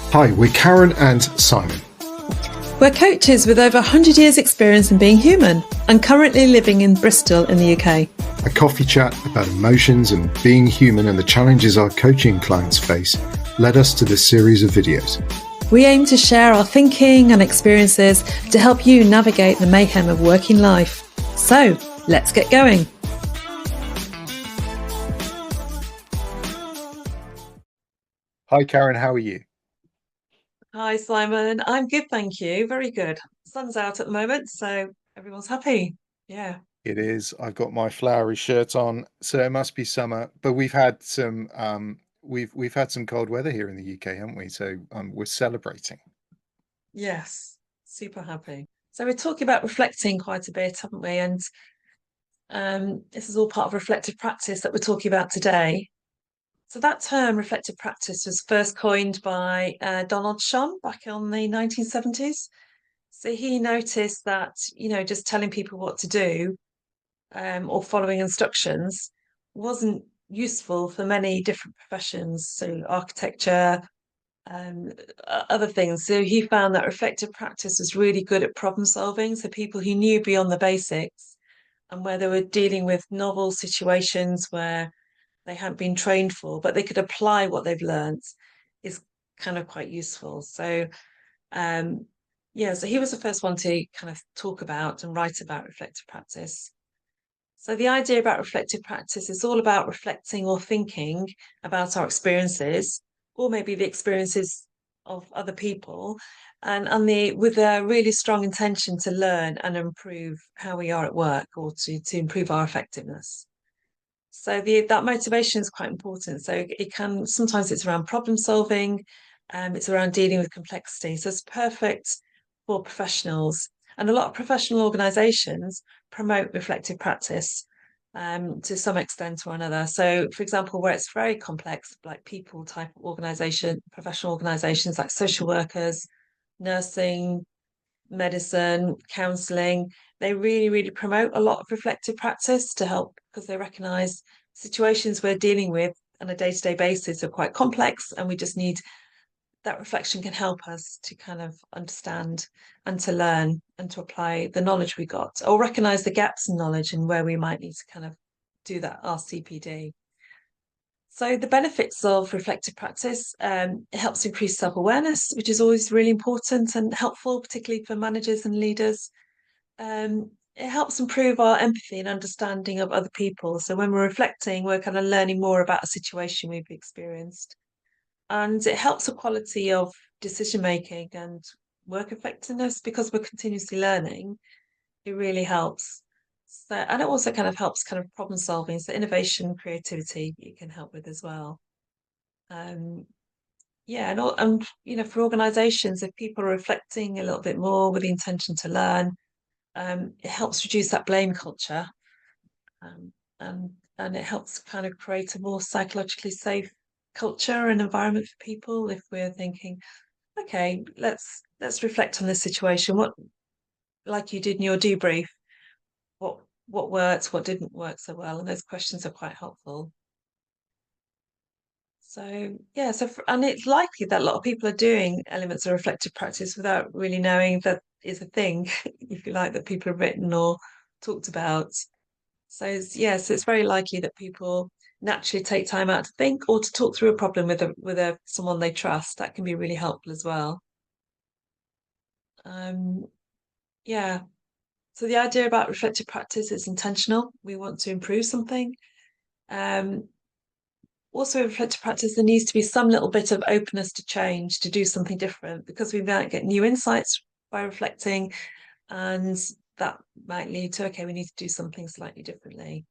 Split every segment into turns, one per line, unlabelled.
Hi, we're Karen and Simon.
We're coaches with over 100 years' experience in being human and currently living in Bristol in the UK.
A coffee chat about emotions and being human and the challenges our coaching clients face led us to this series of videos.
We aim to share our thinking and experiences to help you navigate the mayhem of working life. So, let's get going.
Hi, Karen, how are you?
Hi, Simon. I'm good, thank you. Very good. Sun's out at the moment, so everyone's happy. Yeah.
It is. I've got my flowery shirt on, so it must be summer. But we've had some we've had some cold weather here in the UK, haven't we? So we're celebrating.
Yes. Super happy. So we're talking about reflecting quite a bit, haven't we? And this is all part of reflective practice that we're talking about today. So that term, reflective practice, was first coined by Donald Shum back in the 1970s. So he noticed that, just telling people what to do or following instructions wasn't useful for many different professions, so architecture, other things. So he found that reflective practice was really good at problem solving. So people who knew beyond the basics and where they were dealing with novel situations where they hadn't been trained for, but they could apply what they've learned is kind of quite useful. So, so he was the first one to kind of talk about and write about reflective practice. So the idea about reflective practice is all about reflecting or thinking about our experiences, or maybe the experiences of other people, and with a really strong intention to learn and improve how we are at work or to improve our effectiveness. So that motivation is quite important. So it can sometimes it's around problem solving, it's around dealing with complexity. So it's perfect for professionals, and a lot of professional organisations promote reflective practice to some extent or another. So, for example, where it's very complex, like people type of organisation, professional organisations like social workers, nursing, medicine, counselling, they really, really promote a lot of reflective practice to help because they recognise situations we're dealing with on a day-to-day basis are quite complex, and we just need that reflection can help us to kind of understand and to learn and to apply the knowledge we got or recognise the gaps in knowledge and where we might need to kind of do that RCPD. So the benefits of reflective practice, it helps increase self-awareness, which is always really important and helpful, particularly for managers and leaders. It helps improve our empathy and understanding of other people. So when we're reflecting, we're kind of learning more about a situation we've experienced. And it helps the quality of decision making and work effectiveness because we're continuously learning. It really helps. So, and it also kind of helps kind of problem solving. So innovation, creativity, it can help with as well. Um, and for organisations, if people are reflecting a little bit more with the intention to learn, it helps reduce that blame culture, um, and it helps kind of create a more psychologically safe culture and environment for people. If we're thinking, okay, let's reflect on this situation. What, like you did in your debrief, what what worked, what didn't work so well, and those questions are quite helpful. So yeah, and it's likely that a lot of people are doing elements of reflective practice without really knowing that is a thing, if you like, that people have written or talked about. So it's very likely that people naturally take time out to think or to talk through a problem with someone they trust. That can be really helpful as well. Um, yeah. So the idea about reflective practice is intentional. We want to improve something. Um, Also, in reflective practice, there needs to be some little bit of openness to change, to do something different, because we might get new insights by reflecting, and that might lead to, okay, we need to do something slightly differently.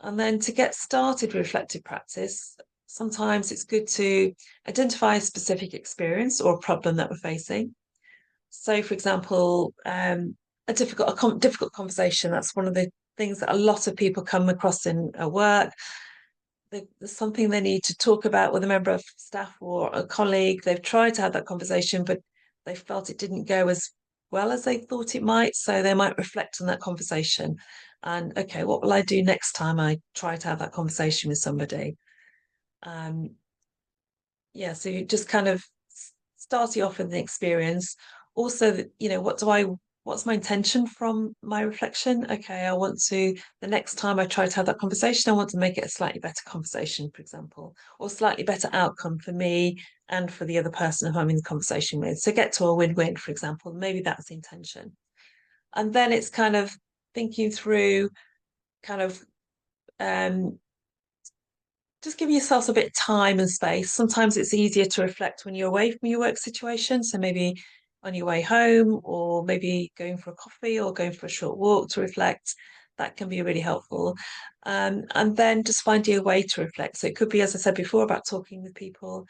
And then to get started with reflective practice, sometimes it's good to identify a specific experience or a problem that we're facing. So, for example, difficult conversation. That's one of the things that a lot of people come across in work. There's something they need to talk about with a member of staff or a colleague. They've tried to have that conversation, but they felt it didn't go as well as they thought it might. So they might reflect on that conversation and, okay, what will I do next time I try to have that conversation with somebody? Um, yeah, so you just kind of starting off with the experience. Also, what's my intention from my reflection? Okay, I want to, the next time I try to have that conversation, I want to make it a slightly better conversation, for example, or slightly better outcome for me and for the other person who I'm in the conversation with. So get to a win-win, for example. Maybe that's the intention. And then it's kind of thinking through kind of um just give yourself a bit of time and space. Sometimes it's easier to reflect when you're away from your work situation. So maybe on your way home, or maybe going for a coffee or going for a short walk to reflect. That can be really helpful. And then just finding a way to reflect. So it could be, as I said before, about talking with people.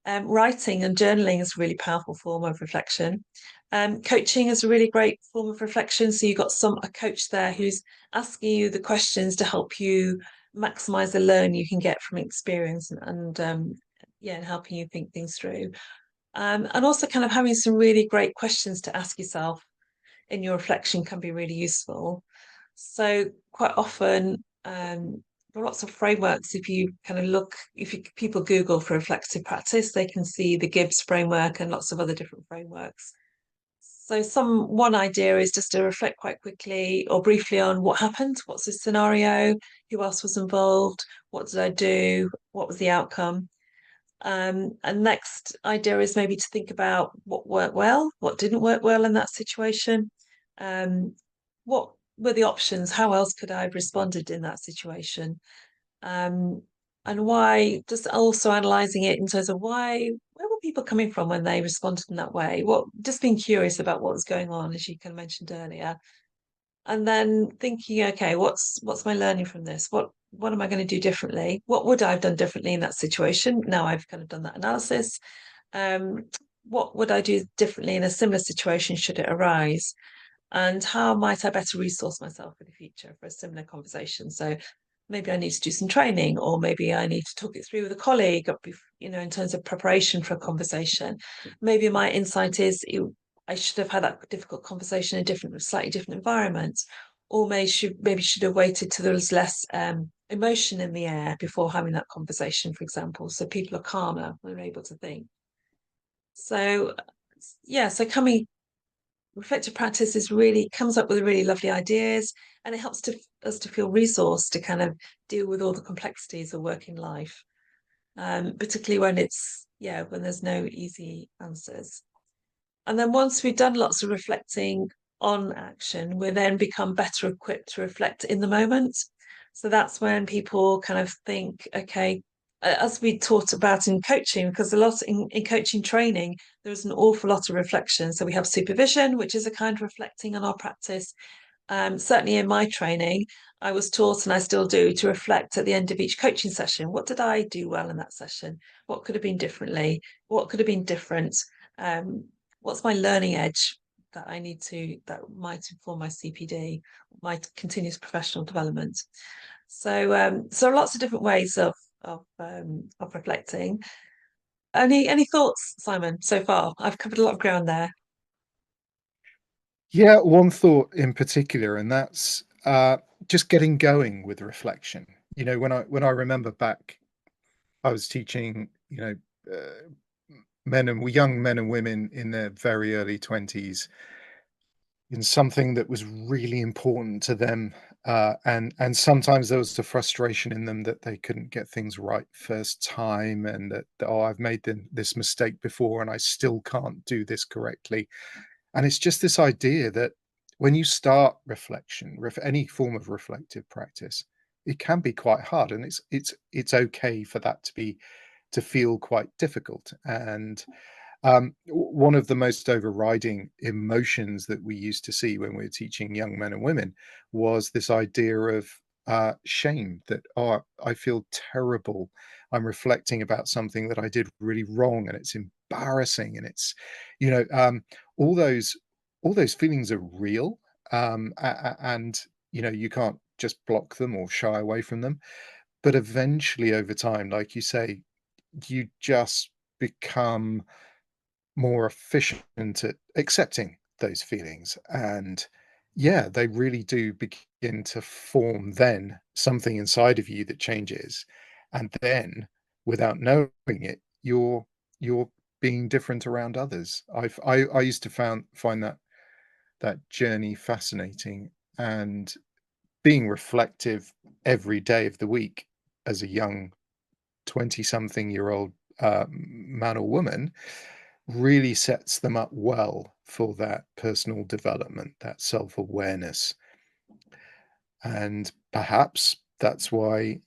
Writing and journaling is a really powerful form of reflection. Coaching is a really great form of reflection. So you've got a coach there who's asking you the questions to help you maximize the learn you can get from experience and helping you think things through. And also kind of having some really great questions to ask yourself in your reflection can be really useful. So quite often there are lots of frameworks. If you kind of look, people Google for reflective practice, they can see the Gibbs framework and lots of other different frameworks. So one idea is just to reflect quite quickly or briefly on what happened, what's the scenario, who else was involved, what did I do, what was the outcome. And next idea is maybe to think about what worked well, what didn't work well in that situation. What were the options? How else could I have responded in that situation? Um, and why, just also analyzing it in terms of where were people coming from when they responded in that way? Just being curious about what was going on, as you kind of mentioned earlier. And then thinking, okay, what's my learning from this? What am I going to do differently? What would I have done differently in that situation? Now I've kind of done that analysis. Um, what would I do differently in a similar situation should it arise? And how might I better resource myself for the future for a similar conversation? So maybe I need to do some training, or maybe I need to talk it through with a colleague, in terms of preparation for a conversation. Maybe my insight is I should have had that difficult conversation in slightly different environment, or maybe should have waited till there was less emotion in the air before having that conversation, for example, so people are calmer when they're able to think. So yeah, so coming reflective practice is really comes up with really lovely ideas, and it helps us to feel resourced to kind of deal with all the complexities of working life, particularly when there's no easy answers. And then once we've done lots of reflecting on action, we then become better equipped to reflect in the moment. So that's when people kind of think, okay, as we talked about in coaching, because a lot in coaching training, there's an awful lot of reflection. So we have supervision, which is a kind of reflecting on our practice. Certainly in my training, I was taught, and I still do, to reflect at the end of each coaching session. What did I do well in that session? What could have been differently? What could have been different? What's my learning edge that might inform my CPD, my continuous professional development? So lots of different ways of reflecting. Any thoughts, Simon, so far? I've covered a lot of ground there.
Yeah, one thought in particular, and that's just getting going with reflection. When I remember back, I was teaching, young men and women in their very early 20s in something that was really important to them. And sometimes there was the frustration in them that they couldn't get things right first time, and that, oh, I've made this mistake before and I still can't do this correctly. And it's just this idea that when you start reflection, any form of reflective practice, it can be quite hard, and it's okay for that to feel quite difficult. And one of the most overriding emotions that we used to see when we were teaching young men and women was this idea of shame, that, oh, I feel terrible. I'm reflecting about something that I did really wrong, and it's embarrassing, and it's, you know, um, all those feelings are real, and you can't just block them or shy away from them. But eventually, over time, like you say, you just become more efficient at accepting those feelings. And yeah, they really do begin to form then something inside of you that changes. And then without knowing it, you're being different around others. I used to find that journey fascinating, and being reflective every day of the week as a young 20 something year old man or woman really sets them up well for that personal development, that self-awareness. And perhaps that's why,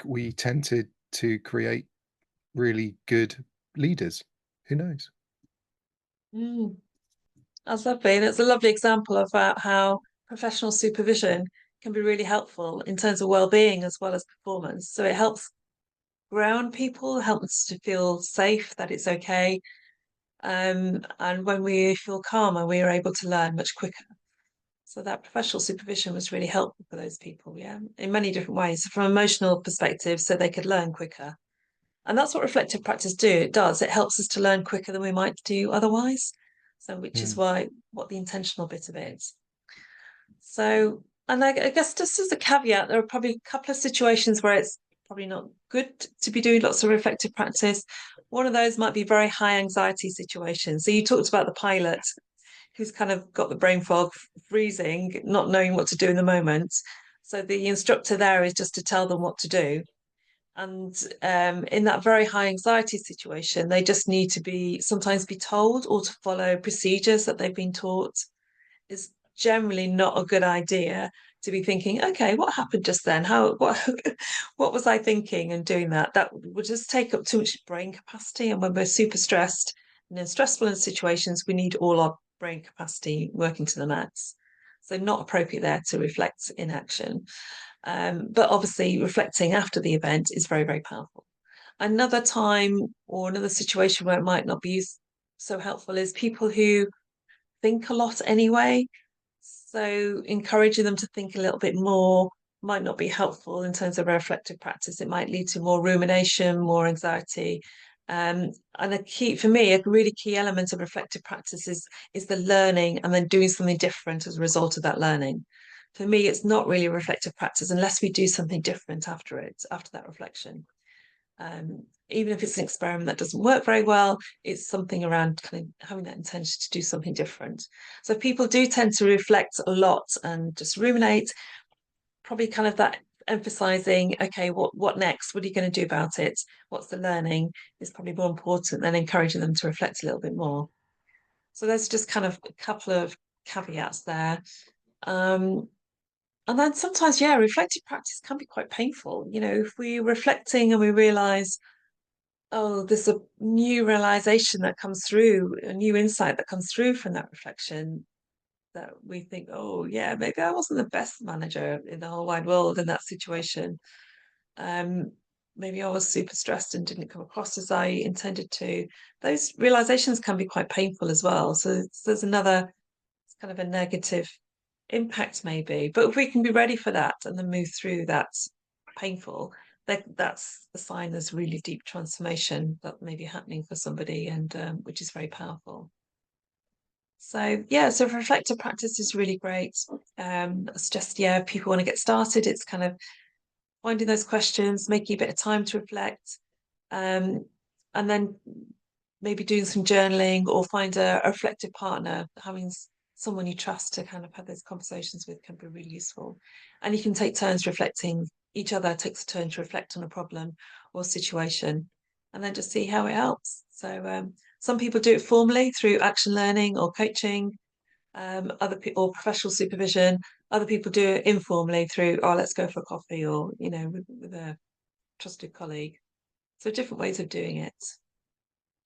we tend to create really good leaders. Who knows?
Mm, that's lovely. That's a lovely example about how professional supervision can be really helpful in terms of well-being as well as performance. So it helps ground people, helps to feel safe, that it's okay. And when we feel calmer, we are able to learn much quicker. So that professional supervision was really helpful for those people, yeah, in many different ways, from an emotional perspective, so they could learn quicker. And that's what reflective practice it does. It helps us to learn quicker than we might do otherwise. So which is
Mm,
why what the intentional bit of it is. So, and I guess just as a caveat, there are probably a couple of situations where it's probably not good to be doing lots of reflective practice. One of those might be very high anxiety situations. So you talked about the pilot who's kind of got the brain fog, freezing, not knowing what to do in the moment. So the instructor there is just to tell them what to do. And in that very high anxiety situation, they just need to be sometimes be told or to follow procedures that they've been taught. Is generally not a good idea to be thinking, okay, what happened just then? How what was I thinking and doing that? That would just take up too much brain capacity. And when we're super stressed and in stressful situations, we need all our brain capacity working to the max. So not appropriate there to reflect in action. But obviously reflecting after the event is very, very powerful. Another time or another situation where it might not be so helpful is people who think a lot anyway. So encouraging them to think a little bit more might not be helpful in terms of reflective practice. It might lead to more rumination, more anxiety. And a key for me, a really key element of reflective practice is the learning and then doing something different as a result of that learning. For me, it's not really a reflective practice unless we do something different after it, after that reflection. Even if it's an experiment that doesn't work very well, it's something around kind of having that intention to do something different. So people do tend to reflect a lot and just ruminate, probably kind of that emphasizing, okay, what next? What are you going to do about it? What's the learning is probably more important than encouraging them to reflect a little bit more. So there's just kind of a couple of caveats there. Um, and then sometimes, yeah, reflective practice can be quite painful. If we're reflecting and we realize, oh, there's a new realization that comes through, a new insight that comes through from that reflection that we think, oh, yeah, maybe I wasn't the best manager in the whole wide world in that situation. Um, Maybe I was super stressed and didn't come across as I intended to. Those realizations can be quite painful as well. So there's another kind of a negative impact, maybe. But if we can be ready for that and then move through that painful, that's a sign there's really deep transformation that may be happening for somebody, and which is very powerful. So yeah, so reflective practice is really great. It's just, yeah, if people want to get started, it's kind of finding those questions, making a bit of time to reflect, um, and then maybe doing some journaling or find a reflective partner. Having someone you trust to kind of have those conversations with can be really useful. And you can take turns reflecting. Each other takes a turn to reflect on a problem or situation, and then just see how it helps. So some people do it formally through action learning or coaching, other people or professional supervision. Other people do it informally through, oh, let's go for a coffee, or with a trusted colleague. So different ways of doing it.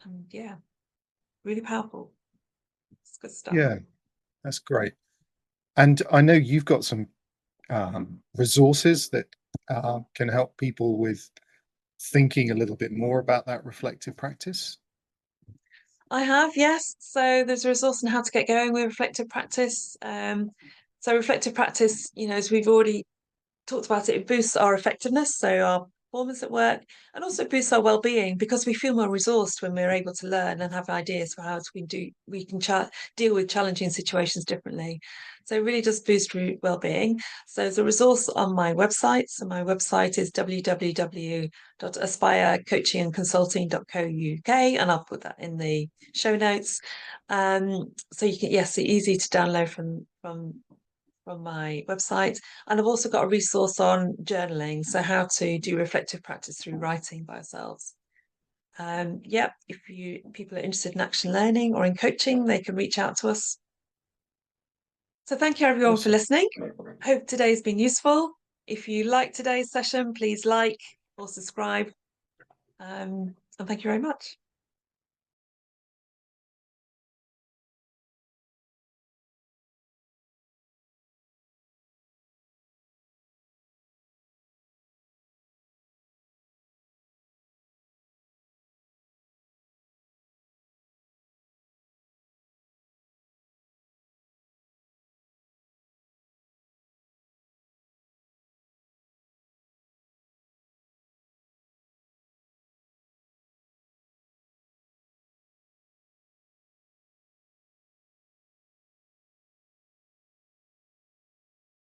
And yeah, really powerful. It's good stuff.
Yeah, that's great. And I know you've got some resources that can help people with thinking a little bit more about that reflective practice.
I have, yes. So there's a resource on how to get going with reflective practice. So reflective practice, as we've already talked about it boosts our effectiveness. So our performance at work, and also boosts our well-being because we feel more resourced when we're able to learn and have ideas for how we can deal with challenging situations differently. So it really does boost well-being. So there's a resource on my website. So my website is www.aspirecoachingandconsulting.co.uk, and I'll put that in the show notes. So you can, yes, it's easy to download from my website. And I've also got a resource on journaling, so how to do reflective practice through writing by ourselves. If people are interested in action learning or in coaching, they can reach out to us. So thank you everyone for listening. Hope today's been useful. If you like today's session, please like or subscribe. And thank you very much.